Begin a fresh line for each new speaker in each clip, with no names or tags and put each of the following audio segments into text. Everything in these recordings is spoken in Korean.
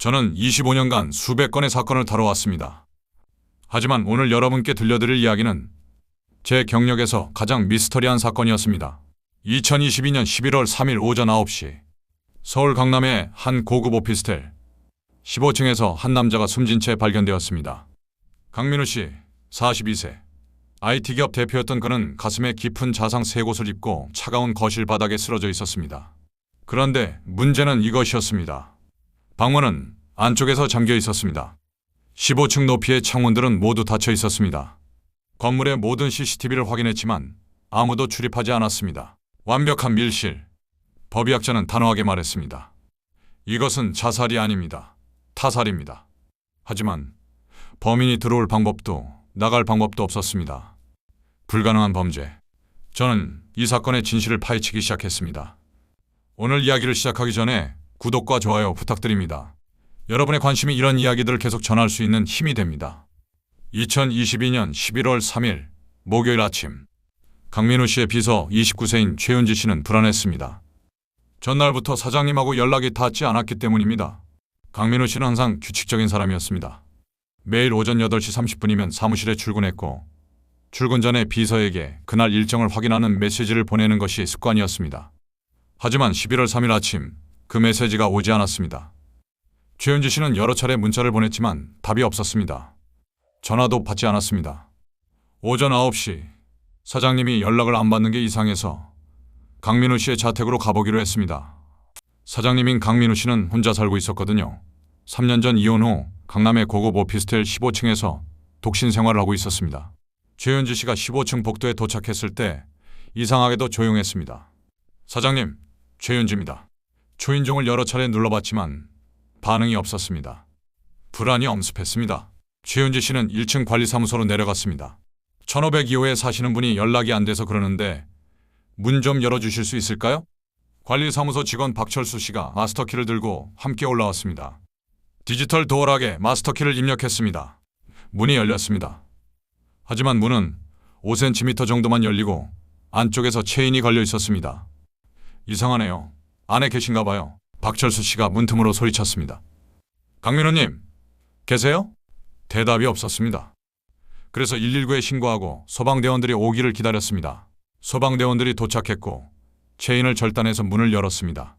저는 25년간 수백 건의 사건을 다뤄왔습니다. 하지만 오늘 여러분께 들려드릴 이야기는 제 경력에서 가장 미스터리한 사건이었습니다. 2022년 11월 3일 오전 9시 서울 강남의 한 고급 오피스텔 15층에서 한 남자가 숨진 채 발견되었습니다. 강민우 씨, 42세. IT기업 대표였던 그는 가슴에 깊은 자상 3곳을 입고 차가운 거실 바닥에 쓰러져 있었습니다. 그런데 문제는 이것이었습니다. 방문은 안쪽에서 잠겨 있었습니다. 15층 높이의 창문들은 모두 닫혀 있었습니다. 건물의 모든 CCTV를 확인했지만 아무도 출입하지 않았습니다. 완벽한 밀실. 법의학자는 단호하게 말했습니다. 이것은 자살이 아닙니다. 타살입니다. 하지만 범인이 들어올 방법도 나갈 방법도 없었습니다. 불가능한 범죄. 저는 이 사건의 진실을 파헤치기 시작했습니다. 오늘 이야기를 시작하기 전에 구독과 좋아요 부탁드립니다. 여러분의 관심이 이런 이야기들을 계속 전할 수 있는 힘이 됩니다. 2022년 11월 3일 목요일 아침, 강민우 씨의 비서 29세인 최윤지 씨는 불안했습니다. 전날부터 사장님하고 연락이 닿지 않았기 때문입니다. 강민우 씨는 항상 규칙적인 사람이었습니다. 매일 오전 8시 30분이면 사무실에 출근했고 출근 전에 비서에게 그날 일정을 확인하는 메시지를 보내는 것이 습관이었습니다. 하지만 11월 3일 아침 그 메시지가 오지 않았습니다. 최윤지 씨는 여러 차례 문자를 보냈지만 답이 없었습니다. 전화도 받지 않았습니다. 오전 9시 사장님이 연락을 안 받는 게 이상해서 강민우 씨의 자택으로 가보기로 했습니다. 사장님인 강민우 씨는 혼자 살고 있었거든요. 3년 전 이혼 후 강남의 고급 오피스텔 15층에서 독신 생활을 하고 있었습니다. 최윤지 씨가 15층 복도에 도착했을 때 이상하게도 조용했습니다. 사장님, 최윤지입니다. 초인종을 여러 차례 눌러봤지만 반응이 없었습니다. 불안이 엄습했습니다. 최윤지 씨는 1층 관리사무소로 내려갔습니다. 1502호에 사시는 분이 연락이 안 돼서 그러는데 문 좀 열어주실 수 있을까요? 관리사무소 직원 박철수 씨가 마스터키를 들고 함께 올라왔습니다. 디지털 도어락에 마스터키를 입력했습니다. 문이 열렸습니다. 하지만 문은 5cm 정도만 열리고 안쪽에서 체인이 걸려 있었습니다. 이상하네요. 안에 계신가 봐요. 박철수 씨가 문틈으로 소리쳤습니다. 강민우님, 계세요? 대답이 없었습니다. 그래서 119에 신고하고 소방대원들이 오기를 기다렸습니다. 소방대원들이 도착했고 체인을 절단해서 문을 열었습니다.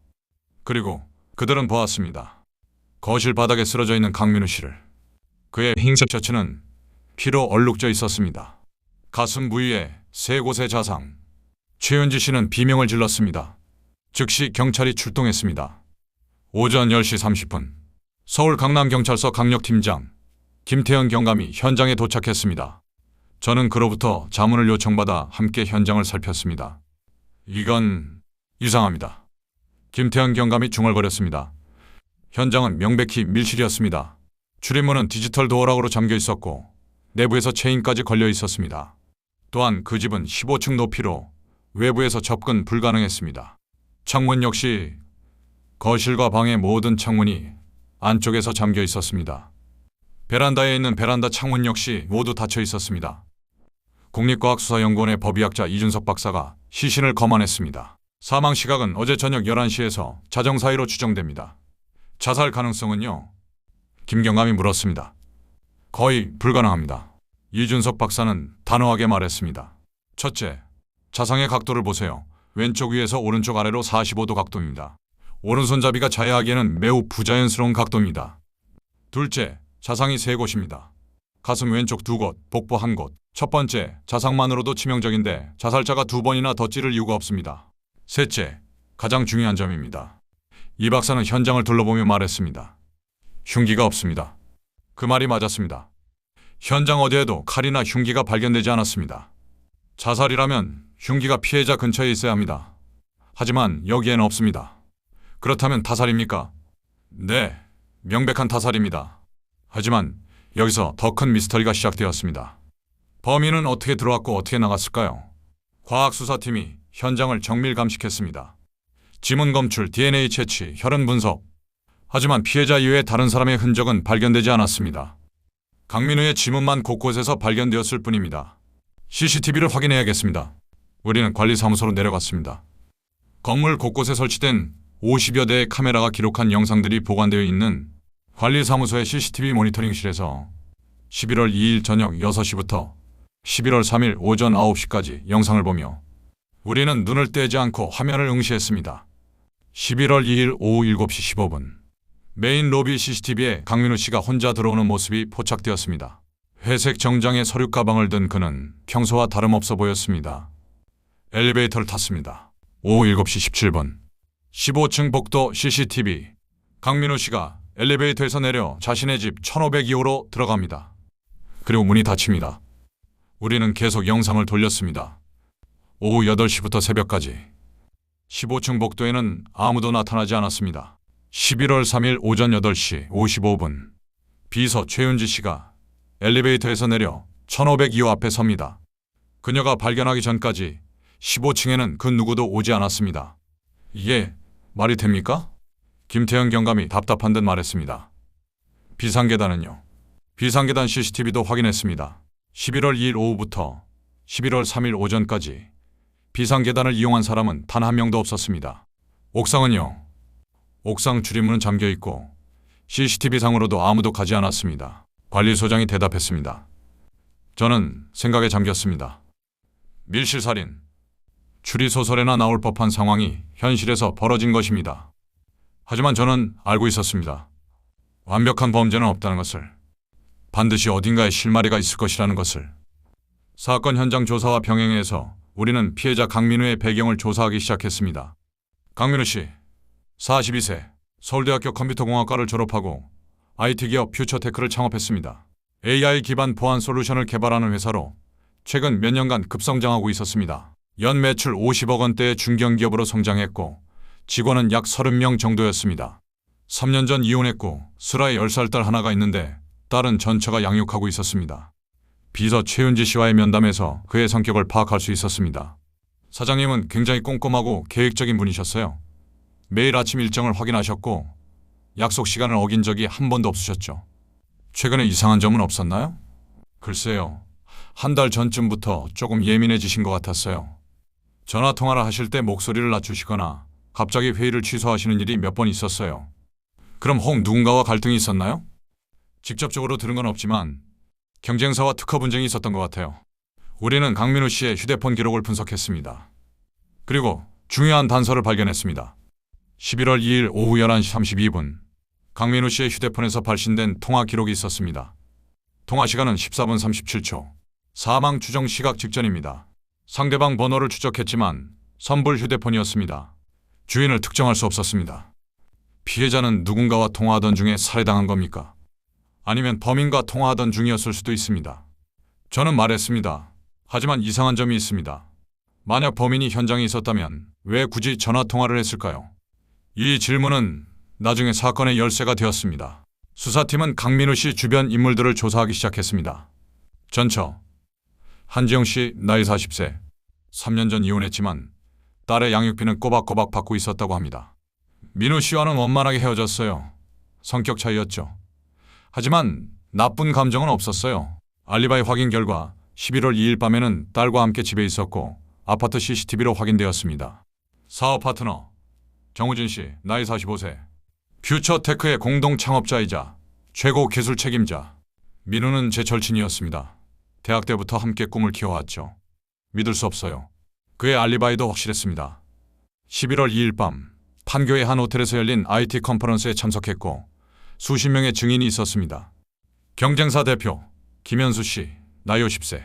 그리고 그들은 보았습니다. 거실 바닥에 쓰러져 있는 강민우 씨를. 그의 흰색 셔츠는 피로 얼룩져 있었습니다. 가슴 부위에 3곳의 자상. 최윤지 씨는 비명을 질렀습니다. 즉시 경찰이 출동했습니다. 오전 10시 30분 서울 강남경찰서 강력팀장 김태현 경감이 현장에 도착했습니다. 저는 그로부터 자문을 요청받아 함께 현장을 살폈습니다. 이건 이상합니다. 김태현 경감이 중얼거렸습니다. 현장은 명백히 밀실이었습니다. 출입문은 디지털 도어락으로 잠겨 있었고 내부에서 체인까지 걸려 있었습니다. 또한 그 집은 15층 높이로 외부에서 접근 불가능했습니다. 창문 역시 거실과 방의 모든 창문이 안쪽에서 잠겨 있었습니다. 베란다에 있는 베란다 창문 역시 모두 닫혀 있었습니다. 국립과학수사연구원의 법의학자 이준석 박사가 시신을 검안했습니다. 사망 시각은 어제 저녁 11시에서 자정 사이로 추정됩니다. 자살 가능성은요? 김경감이 물었습니다. 거의 불가능합니다. 이준석 박사는 단호하게 말했습니다. 첫째, 자상의 각도를 보세요. 왼쪽 위에서 오른쪽 아래로 45도 각도입니다. 오른손잡이가 자해하기에는 매우 부자연스러운 각도입니다. 둘째, 자상이 3곳입니다. 가슴 왼쪽 2곳, 복부 1곳. 첫 번째, 자상만으로도 치명적인데 자살자가 2번이나 더 찌를 이유가 없습니다. 셋째, 가장 중요한 점입니다. 이 박사는 현장을 둘러보며 말했습니다. 흉기가 없습니다. 그 말이 맞았습니다. 현장 어디에도 칼이나 흉기가 발견되지 않았습니다. 자살이라면 흉기가 피해자 근처에 있어야 합니다. 하지만 여기에는 없습니다. 그렇다면 타살입니까? 네, 명백한 타살입니다. 하지만 여기서 더 큰 미스터리가 시작되었습니다. 범인은 어떻게 들어왔고 어떻게 나갔을까요? 과학수사팀이 현장을 정밀 감식했습니다. 지문 검출, DNA 채취, 혈흔 분석. 하지만 피해자 이외에 다른 사람의 흔적은 발견되지 않았습니다. 강민우의 지문만 곳곳에서 발견되었을 뿐입니다. CCTV를 확인해야겠습니다. 우리는 관리사무소로 내려갔습니다. 건물 곳곳에 설치된 50여 대의 카메라가 기록한 영상들이 보관되어 있는 관리사무소의 CCTV 모니터링실에서 11월 2일 저녁 6시부터 11월 3일 오전 9시까지 영상을 보며 우리는 눈을 떼지 않고 화면을 응시했습니다. 11월 2일 오후 7시 15분 메인 로비 CCTV에 강민우 씨가 혼자 들어오는 모습이 포착되었습니다. 회색 정장에 서류 가방을 든 그는 평소와 다름없어 보였습니다. 엘리베이터를 탔습니다. 오후 7시 17분 15층 복도 CCTV 강민우 씨가 엘리베이터에서 내려 자신의 집 1502호로 들어갑니다. 그리고 문이 닫힙니다. 우리는 계속 영상을 돌렸습니다. 오후 8시부터 새벽까지 15층 복도에는 아무도 나타나지 않았습니다. 11월 3일 오전 8시 55분 비서 최윤지 씨가 엘리베이터에서 내려 1502호 앞에 섭니다. 그녀가 발견하기 전까지 15층에는 그 누구도 오지 않았습니다. 이게 말이 됩니까? 김태형 경감이 답답한 듯 말했습니다. 비상계단은요? 비상계단 CCTV도 확인했습니다. 11월 2일 오후부터 11월 3일 오전까지 비상계단을 이용한 사람은 단 한 명도 없었습니다. 옥상은요? 옥상 출입문은 잠겨 있고 CCTV상으로도 아무도 가지 않았습니다. 관리소장이 대답했습니다. 저는 생각에 잠겼습니다. 밀실살인, 추리소설에나 나올 법한 상황이 현실에서 벌어진 것입니다. 하지만 저는 알고 있었습니다. 완벽한 범죄는 없다는 것을, 반드시 어딘가에 실마리가 있을 것이라는 것을. 사건 현장 조사와 병행해서 우리는 피해자 강민우의 배경을 조사하기 시작했습니다. 강민우 씨, 42세, 서울대학교 컴퓨터공학과를 졸업하고 IT기업 퓨처테크를 창업했습니다. AI 기반 보안 솔루션을 개발하는 회사로 최근 몇 년간 급성장하고 있었습니다. 연 매출 50억 원대의 중견기업으로 성장했고 직원은 약 30명 정도였습니다. 3년 전 이혼했고 슬아이 10살 딸 하나가 있는데 딸은 전처가 양육하고 있었습니다. 비서 최윤지 씨와의 면담에서 그의 성격을 파악할 수 있었습니다. 사장님은 굉장히 꼼꼼하고 계획적인 분이셨어요. 매일 아침 일정을 확인하셨고 약속 시간을 어긴 적이 한 번도 없으셨죠. 최근에 이상한 점은 없었나요? 글쎄요. 한 달 전쯤부터 조금 예민해지신 것 같았어요. 전화통화를 하실 때 목소리를 낮추시거나 갑자기 회의를 취소하시는 일이 몇 번 있었어요. 그럼 혹 누군가와 갈등이 있었나요? 직접적으로 들은 건 없지만 경쟁사와 특허 분쟁이 있었던 것 같아요. 우리는 강민우 씨의 휴대폰 기록을 분석했습니다. 그리고 중요한 단서를 발견했습니다. 11월 2일 오후 11시 32분 강민우 씨의 휴대폰에서 발신된 통화 기록이 있었습니다. 통화 시간은 14분 37초. 사망 추정 시각 직전입니다. 상대방 번호를 추적했지만 선불 휴대폰이었습니다. 주인을 특정할 수 없었습니다. 피해자는 누군가와 통화하던 중에 살해당한 겁니까? 아니면 범인과 통화하던 중이었을 수도 있습니다. 저는 말했습니다. 하지만 이상한 점이 있습니다. 만약 범인이 현장에 있었다면 왜 굳이 전화통화를 했을까요? 이 질문은 나중에 사건의 열쇠가 되었습니다. 수사팀은 강민우 씨 주변 인물들을 조사하기 시작했습니다. 전처 한지영 씨 나이 40세 3년 전 이혼했지만 딸의 양육비는 꼬박꼬박 받고 있었다고 합니다. 민우 씨와는 원만하게 헤어졌어요. 성격 차이였죠. 하지만 나쁜 감정은 없었어요. 알리바이 확인 결과 11월 2일 밤에는 딸과 함께 집에 있었고 아파트 CCTV로 확인되었습니다. 사업 파트너 정우진 씨 나이 45세 퓨처테크의 공동 창업자이자 최고 기술 책임자. 민우는 제 절친이었습니다. 대학 때부터 함께 꿈을 키워왔죠. 믿을 수 없어요. 그의 알리바이도 확실했습니다. 11월 2일 밤 판교의 한 호텔에서 열린 IT 컨퍼런스에 참석했고 수십 명의 증인이 있었습니다. 경쟁사 대표 김현수 씨 나이 50세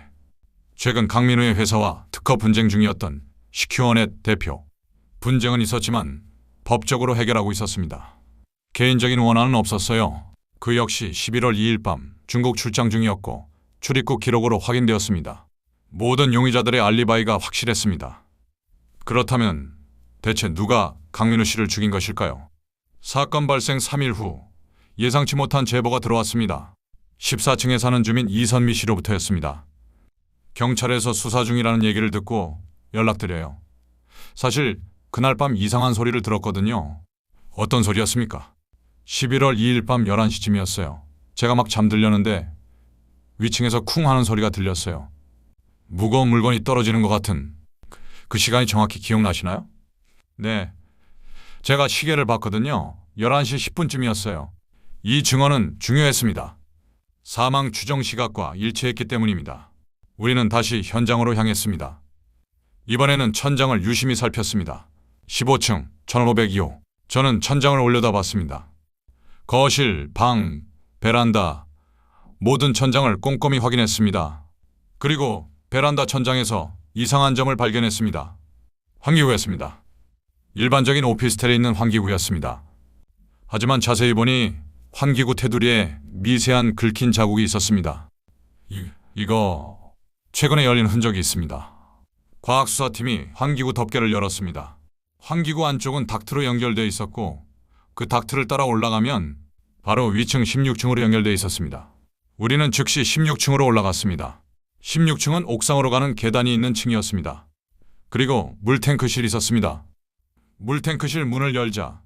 최근 강민우의 회사와 특허 분쟁 중이었던 시큐어넷 대표. 분쟁은 있었지만 법적으로 해결하고 있었습니다. 개인적인 원한은 없었어요. 그 역시 11월 2일 밤 중국 출장 중이었고 출입국 기록으로 확인되었습니다. 모든 용의자들의 알리바이가 확실했습니다. 그렇다면 대체 누가 강민우 씨를 죽인 것일까요? 사건 발생 3일 후 예상치 못한 제보가 들어왔습니다. 14층에 사는 주민 이선미 씨로부터였습니다. 경찰에서 수사 중이라는 얘기를 듣고 연락드려요. 사실 그날 밤 이상한 소리를 들었거든요. 어떤 소리였습니까? 11월 2일 밤 11시쯤이었어요. 제가 막 잠들려는데 위층에서 쿵 하는 소리가 들렸어요. 무거운 물건이 떨어지는 것 같은. 그 시간이 정확히 기억나시나요? 네. 제가 시계를 봤거든요. 11시 10분쯤이었어요. 이 증언은 중요했습니다. 사망 추정 시각과 일치했기 때문입니다. 우리는 다시 현장으로 향했습니다. 이번에는 천장을 유심히 살폈습니다. 15층 1502호. 저는 천장을 올려다봤습니다. 거실, 방, 베란다, 모든 천장을 꼼꼼히 확인했습니다. 그리고 베란다 천장에서 이상한 점을 발견했습니다. 환기구였습니다. 일반적인 오피스텔에 있는 환기구였습니다. 하지만 자세히 보니 환기구 테두리에 미세한 긁힌 자국이 있었습니다. 이거 최근에 열린 흔적이 있습니다. 과학수사팀이 환기구 덮개를 열었습니다. 환기구 안쪽은 닥트로 연결되어 있었고 그 닥트를 따라 올라가면 바로 위층 16층으로 연결되어 있었습니다. 우리는 즉시 16층으로 올라갔습니다. 16층은 옥상으로 가는 계단이 있는 층이었습니다. 그리고 물탱크실이 있었습니다. 물탱크실 문을 열자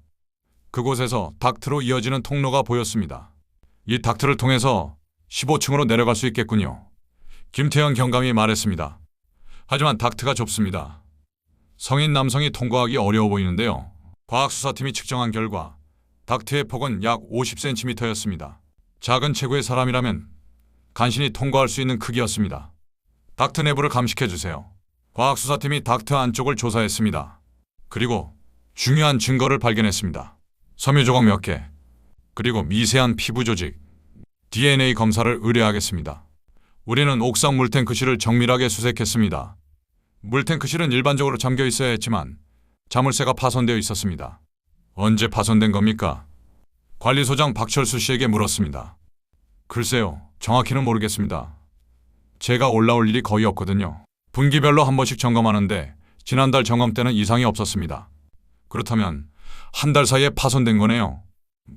그곳에서 닥트로 이어지는 통로가 보였습니다. 이 닥트를 통해서 15층으로 내려갈 수 있겠군요. 김태현 경감이 말했습니다. 하지만 닥트가 좁습니다. 성인 남성이 통과하기 어려워 보이는데요. 과학수사팀이 측정한 결과 닥트의 폭은 약 50cm였습니다. 작은 체구의 사람이라면 간신히 통과할 수 있는 크기였습니다. 닥트 내부를 감식해주세요. 과학수사팀이 닥트 안쪽을 조사했습니다. 그리고 중요한 증거를 발견했습니다. 섬유 조각 몇 개, 그리고 미세한 피부 조직, DNA 검사를 의뢰하겠습니다. 우리는 옥상 물탱크실을 정밀하게 수색했습니다. 물탱크실은 일반적으로 잠겨 있어야 했지만 자물쇠가 파손되어 있었습니다. 언제 파손된 겁니까? 관리소장 박철수 씨에게 물었습니다. 글쎄요, 정확히는 모르겠습니다. 제가 올라올 일이 거의 없거든요. 분기별로 한 번씩 점검하는데 지난달 점검 때는 이상이 없었습니다. 그렇다면 한 달 사이에 파손된 거네요.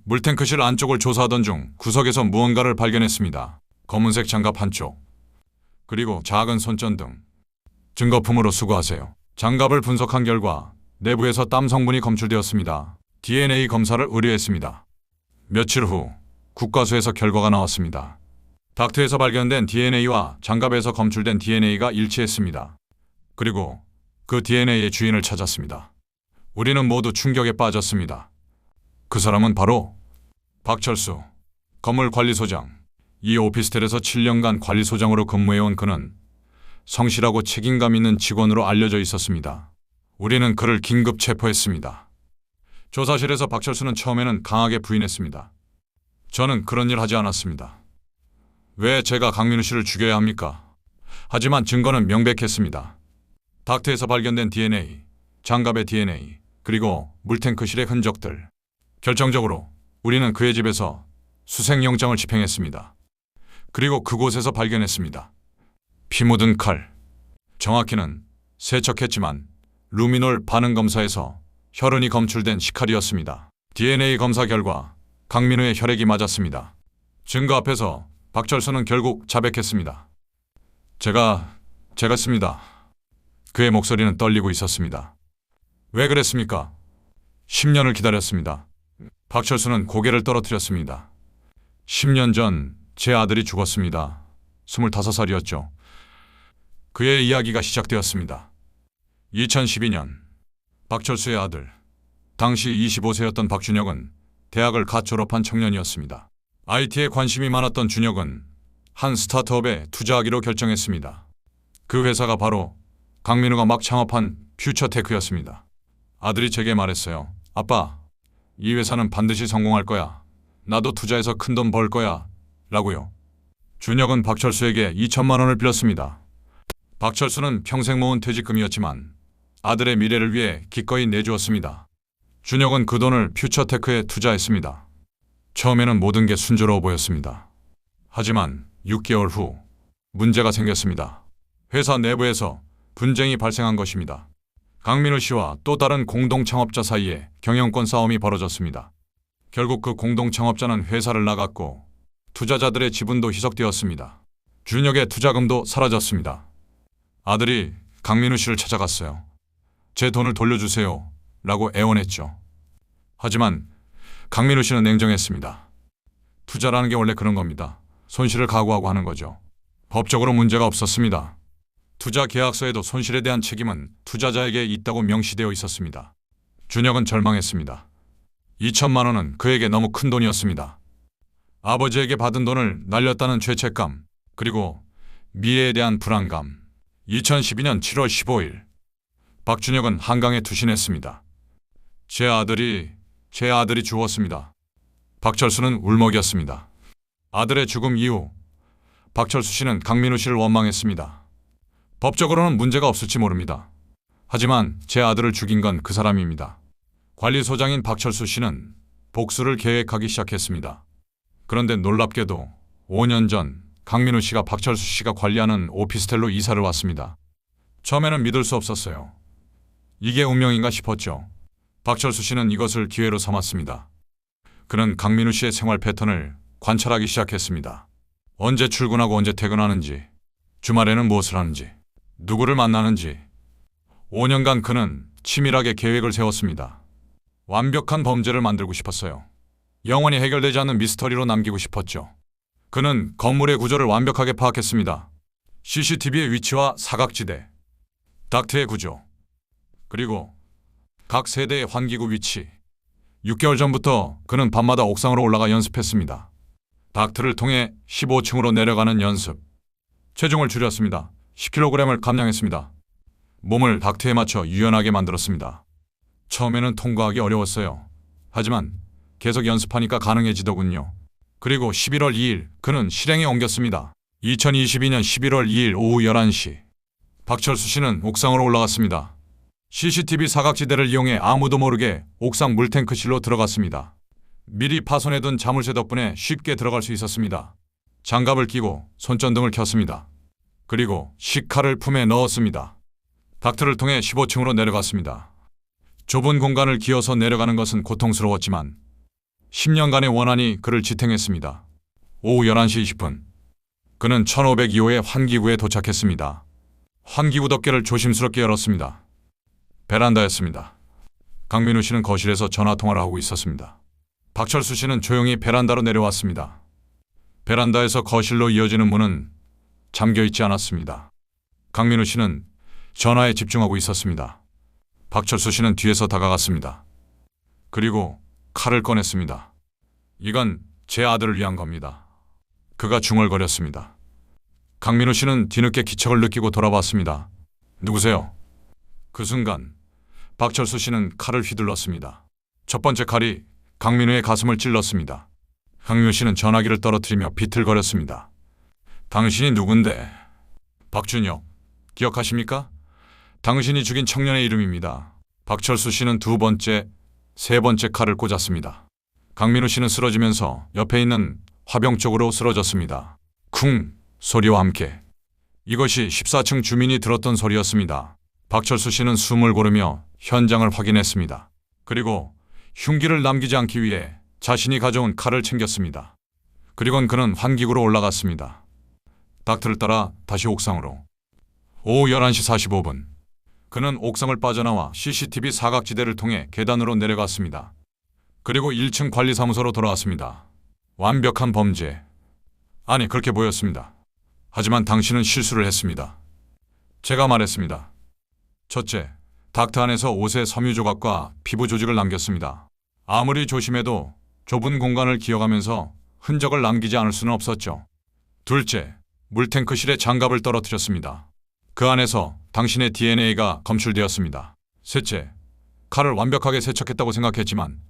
물탱크실 안쪽을 조사하던 중 구석에서 무언가를 발견했습니다. 검은색 장갑 한쪽, 그리고 작은 손전등. 증거품으로 수거하세요. 장갑을 분석한 결과 내부에서 땀 성분이 검출되었습니다. DNA 검사를 의뢰했습니다. 며칠 후 국과수에서 결과가 나왔습니다. 닥트에서 발견된 DNA와 장갑에서 검출된 DNA가 일치했습니다. 그리고 그 DNA의 주인을 찾았습니다. 우리는 모두 충격에 빠졌습니다. 그 사람은 바로 박철수, 건물관리소장. 이 오피스텔에서 7년간 관리소장으로 근무해온 그는 성실하고 책임감 있는 직원으로 알려져 있었습니다. 우리는 그를 긴급 체포했습니다. 조사실에서 박철수는 처음에는 강하게 부인했습니다. 저는 그런 일 하지 않았습니다. 왜 제가 강민우 씨를 죽여야 합니까? 하지만 증거는 명백했습니다. 닥트에서 발견된 DNA, 장갑의 DNA, 그리고 물탱크실의 흔적들. 결정적으로 우리는 그의 집에서 수색영장을 집행했습니다. 그리고 그곳에서 발견했습니다. 피 묻은 칼. 정확히는 세척했지만 루미놀 반응 검사에서 혈흔이 검출된 시칼이었습니다. DNA 검사 결과 강민우의 혈액이 맞았습니다. 증거 앞에서 박철수는 결국 자백했습니다. 제가 씁니다. 그의 목소리는 떨리고 있었습니다. 왜 그랬습니까? 10년을 기다렸습니다. 박철수는 고개를 떨어뜨렸습니다. 10년 전 제 아들이 죽었습니다. 25살이었죠. 그의 이야기가 시작되었습니다. 2012년 박철수의 아들, 당시 25세였던 박준혁은 대학을 갓 졸업한 청년이었습니다. IT에 관심이 많았던 준혁은 한 스타트업에 투자하기로 결정했습니다. 그 회사가 바로 강민우가 막 창업한 퓨처테크였습니다. 아들이 제게 말했어요. 아빠, 이 회사는 반드시 성공할 거야. 나도 투자해서 큰돈 벌 거야. 라고요. 준혁은 박철수에게 2천만 원을 빌렸습니다. 박철수는 평생 모은 퇴직금이었지만 아들의 미래를 위해 기꺼이 내주었습니다. 준혁은 그 돈을 퓨처테크에 투자했습니다. 처음에는 모든 게 순조로워 보였습니다. 하지만 6개월 후 문제가 생겼습니다. 회사 내부에서 분쟁이 발생한 것입니다. 강민우 씨와 또 다른 공동 창업자 사이에 경영권 싸움이 벌어졌습니다. 결국 그 공동 창업자는 회사를 나갔고 투자자들의 지분도 희석되었습니다. 준혁의 투자금도 사라졌습니다. 아들이 강민우 씨를 찾아갔어요. 제 돈을 돌려주세요. 라고 애원했죠. 하지만 강민우 씨는 냉정했습니다. 투자라는 게 원래 그런 겁니다. 손실을 각오하고 하는 거죠. 법적으로 문제가 없었습니다. 투자 계약서에도 손실에 대한 책임은 투자자에게 있다고 명시되어 있었습니다. 준혁은 절망했습니다. 2천만 원은 그에게 너무 큰 돈이었습니다. 아버지에게 받은 돈을 날렸다는 죄책감, 그리고 미래에 대한 불안감. 2012년 7월 15일, 박준혁은 한강에 투신했습니다. 제 아들이 죽었습니다. 박철수는 울먹였습니다. 아들의 죽음 이후 박철수 씨는 강민우 씨를 원망했습니다. 법적으로는 문제가 없을지 모릅니다. 하지만 제 아들을 죽인 건 그 사람입니다. 관리소장인 박철수 씨는 복수를 계획하기 시작했습니다. 그런데 놀랍게도 5년 전 강민우 씨가 박철수 씨가 관리하는 오피스텔로 이사를 왔습니다. 처음에는 믿을 수 없었어요. 이게 운명인가 싶었죠. 박철수 씨는 이것을 기회로 삼았습니다. 그는 강민우 씨의 생활 패턴을 관찰하기 시작했습니다. 언제 출근하고 언제 퇴근하는지, 주말에는 무엇을 하는지, 누구를 만나는지. 5년간 그는 치밀하게 계획을 세웠습니다. 완벽한 범죄를 만들고 싶었어요. 영원히 해결되지 않는 미스터리로 남기고 싶었죠. 그는 건물의 구조를 완벽하게 파악했습니다. CCTV의 위치와 사각지대, 닥트의 구조, 그리고 각 세대의 환기구 위치. 6개월 전부터 그는 밤마다 옥상으로 올라가 연습했습니다. 닥트를 통해 15층으로 내려가는 연습. 체중을 줄였습니다. 10kg을 감량했습니다. 몸을 닥트에 맞춰 유연하게 만들었습니다. 처음에는 통과하기 어려웠어요. 하지만 계속 연습하니까 가능해지더군요. 그리고 11월 2일 그는 실행에 옮겼습니다. 2022년 11월 2일 오후 11시 박철수 씨는 옥상으로 올라갔습니다. CCTV 사각지대를 이용해 아무도 모르게 옥상 물탱크실로 들어갔습니다. 미리 파손해둔 자물쇠 덕분에 쉽게 들어갈 수 있었습니다. 장갑을 끼고 손전등을 켰습니다. 그리고 시카를 품에 넣었습니다. 닥트를 통해 15층으로 내려갔습니다. 좁은 공간을 기어서 내려가는 것은 고통스러웠지만 10년간의 원한이 그를 지탱했습니다. 오후 11시 20분 그는 1502호의 환기구에 도착했습니다. 환기구 덮개를 조심스럽게 열었습니다. 베란다였습니다. 강민우 씨는 거실에서 전화통화를 하고 있었습니다. 박철수 씨는 조용히 베란다로 내려왔습니다. 베란다에서 거실로 이어지는 문은 잠겨있지 않았습니다. 강민우 씨는 전화에 집중하고 있었습니다. 박철수 씨는 뒤에서 다가갔습니다. 그리고 칼을 꺼냈습니다. 이건 제 아들을 위한 겁니다. 그가 중얼거렸습니다. 강민우 씨는 뒤늦게 기척을 느끼고 돌아봤습니다. 누구세요? 그 순간 박철수 씨는 칼을 휘둘렀습니다. 첫 번째 칼이 강민우의 가슴을 찔렀습니다. 강민우 씨는 전화기를 떨어뜨리며 비틀거렸습니다. 당신이 누군데? 박준혁, 기억하십니까? 당신이 죽인 청년의 이름입니다. 박철수 씨는 두 번째, 세 번째 칼을 꽂았습니다. 강민우 씨는 쓰러지면서 옆에 있는 화병 쪽으로 쓰러졌습니다. 쿵 소리와 함께. 이것이 14층 주민이 들었던 소리였습니다. 박철수 씨는 숨을 고르며 현장을 확인했습니다. 그리고 흉기를 남기지 않기 위해 자신이 가져온 칼을 챙겼습니다. 그리고 그는 환기구로 올라갔습니다. 닥트를 따라 다시 옥상으로. 오후 11시 45분. 그는 옥상을 빠져나와 CCTV 사각지대를 통해 계단으로 내려갔습니다. 그리고 1층 관리사무소로 돌아왔습니다. 완벽한 범죄. 아니, 그렇게 보였습니다. 하지만 당신은 실수를 했습니다. 제가 말했습니다. 첫째, 닥트 안에서 옷의 섬유 조각과 피부 조직을 남겼습니다. 아무리 조심해도 좁은 공간을 기어가면서 흔적을 남기지 않을 수는 없었죠. 둘째, 물탱크실에 장갑을 떨어뜨렸습니다. 그 안에서 당신의 DNA가 검출되었습니다. 셋째, 칼을 완벽하게 세척했다고 생각했지만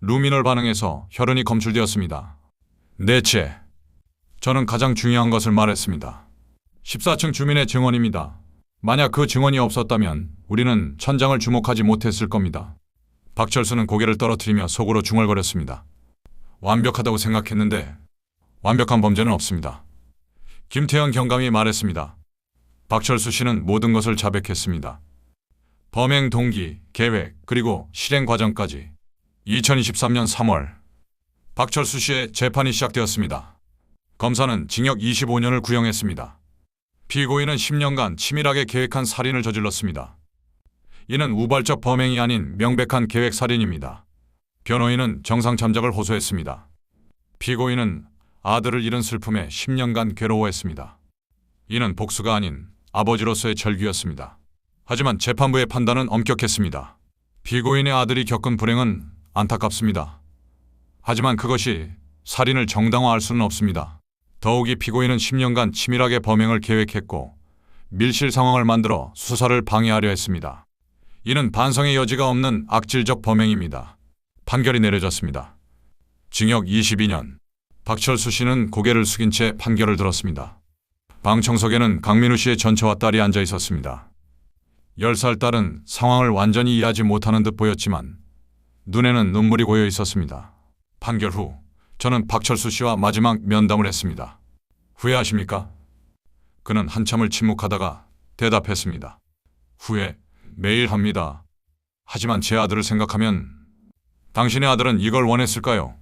루미놀 반응에서 혈흔이 검출되었습니다. 넷째, 저는 가장 중요한 것을 말했습니다. 14층 주민의 증언입니다. 만약 그 증언이 없었다면 우리는 천장을 주목하지 못했을 겁니다. 박철수는 고개를 떨어뜨리며 속으로 중얼거렸습니다. 완벽하다고 생각했는데 완벽한 범죄는 없습니다. 김태현 경감이 말했습니다. 박철수 씨는 모든 것을 자백했습니다. 범행 동기, 계획, 그리고 실행 과정까지. 2023년 3월 박철수 씨의 재판이 시작되었습니다. 검사는 징역 25년을 구형했습니다. 피고인은 10년간 치밀하게 계획한 살인을 저질렀습니다. 이는 우발적 범행이 아닌 명백한 계획 살인입니다. 변호인은 정상 잠적을 호소했습니다. 피고인은 아들을 잃은 슬픔에 10년간 괴로워했습니다. 이는 복수가 아닌 아버지로서의 절규였습니다. 하지만 재판부의 판단은 엄격했습니다. 피고인의 아들이 겪은 불행은 안타깝습니다. 하지만 그것이 살인을 정당화할 수는 없습니다. 더욱이 피고인은 10년간 치밀하게 범행을 계획했고 밀실 상황을 만들어 수사를 방해하려 했습니다. 이는 반성의 여지가 없는 악질적 범행입니다. 판결이 내려졌습니다. 징역 22년. 박철수 씨는 고개를 숙인 채 판결을 들었습니다. 방청석에는 강민우 씨의 전처와 딸이 앉아 있었습니다. 10살 딸은 상황을 완전히 이해하지 못하는 듯 보였지만 눈에는 눈물이 고여 있었습니다. 판결 후 저는 박철수 씨와 마지막 면담을 했습니다. 후회하십니까? 그는 한참을 침묵하다가 대답했습니다. 후회 매일 합니다. 하지만 제 아들을 생각하면 당신의 아들은 이걸 원했을까요?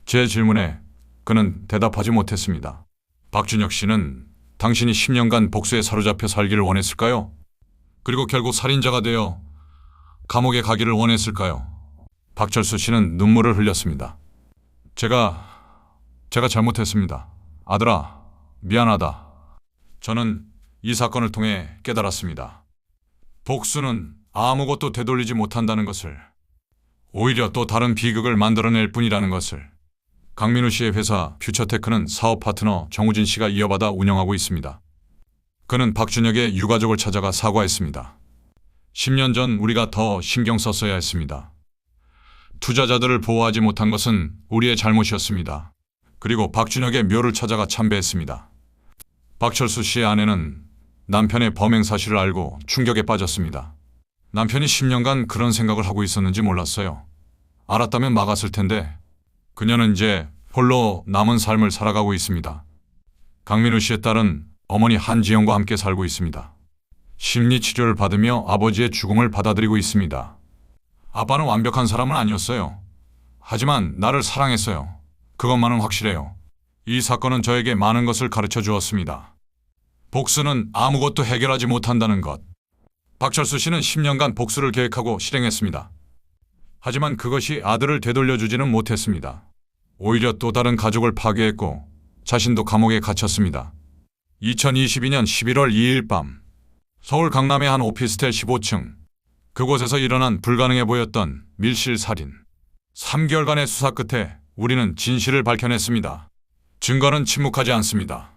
제 질문에 그는 대답하지 못했습니다. 박준혁 씨는 당신이 10년간 복수에 사로잡혀 살기를 원했을까요? 그리고 결국 살인자가 되어 감옥에 가기를 원했을까요? 박철수 씨는 눈물을 흘렸습니다. 제가 잘못했습니다. 아들아, 미안하다. 저는 이 사건을 통해 깨달았습니다. 복수는 아무것도 되돌리지 못한다는 것을, 오히려 또 다른 비극을 만들어낼 뿐이라는 것을. 강민우 씨의 회사 퓨처테크는 사업 파트너 정우진 씨가 이어받아 운영하고 있습니다. 그는 박준혁의 유가족을 찾아가 사과했습니다. 10년 전 우리가 더 신경 썼어야 했습니다. 투자자들을 보호하지 못한 것은 우리의 잘못이었습니다. 그리고 박준혁의 묘를 찾아가 참배했습니다. 박철수 씨의 아내는 남편의 범행 사실을 알고 충격에 빠졌습니다. 남편이 10년간 그런 생각을 하고 있었는지 몰랐어요. 알았다면 막았을 텐데 그녀는 이제 홀로 남은 삶을 살아가고 있습니다. 강민우 씨의 딸은 어머니 한지영과 함께 살고 있습니다. 심리치료를 받으며 아버지의 죽음을 받아들이고 있습니다. 아빠는 완벽한 사람은 아니었어요. 하지만 나를 사랑했어요. 그것만은 확실해요. 이 사건은 저에게 많은 것을 가르쳐 주었습니다. 복수는 아무것도 해결하지 못한다는 것. 박철수 씨는 10년간 복수를 계획하고 실행했습니다. 하지만 그것이 아들을 되돌려주지는 못했습니다. 오히려 또 다른 가족을 파괴했고 자신도 감옥에 갇혔습니다. 2022년 11월 2일 밤 서울 강남의 한 오피스텔 15층 그곳에서 일어난 불가능해 보였던 밀실 살인. 3개월간의 수사 끝에 우리는 진실을 밝혀냈습니다. 증거는 침묵하지 않습니다.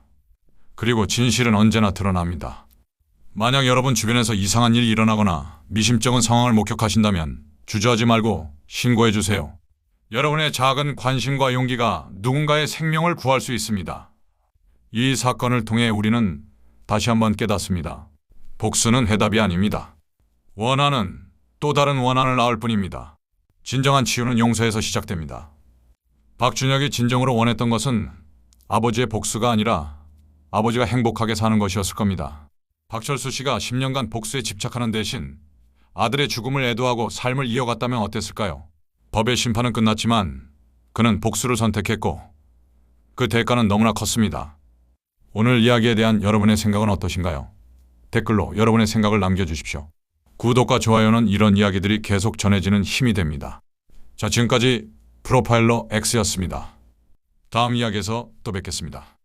그리고 진실은 언제나 드러납니다. 만약 여러분 주변에서 이상한 일이 일어나거나 미심쩍은 상황을 목격하신다면 주저하지 말고 신고해 주세요. 여러분의 작은 관심과 용기가 누군가의 생명을 구할 수 있습니다. 이 사건을 통해 우리는 다시 한번 깨닫습니다. 복수는 해답이 아닙니다. 원한은 또 다른 원한을 낳을 뿐입니다. 진정한 치유는 용서에서 시작됩니다. 박준혁이 진정으로 원했던 것은 아버지의 복수가 아니라 아버지가 행복하게 사는 것이었을 겁니다. 박철수 씨가 10년간 복수에 집착하는 대신 아들의 죽음을 애도하고 삶을 이어갔다면 어땠을까요? 법의 심판은 끝났지만 그는 복수를 선택했고 그 대가는 너무나 컸습니다. 오늘 이야기에 대한 여러분의 생각은 어떠신가요? 댓글로 여러분의 생각을 남겨주십시오. 구독과 좋아요는 이런 이야기들이 계속 전해지는 힘이 됩니다. 자, 지금까지 프로파일러 X였습니다. 다음 이야기에서 또 뵙겠습니다.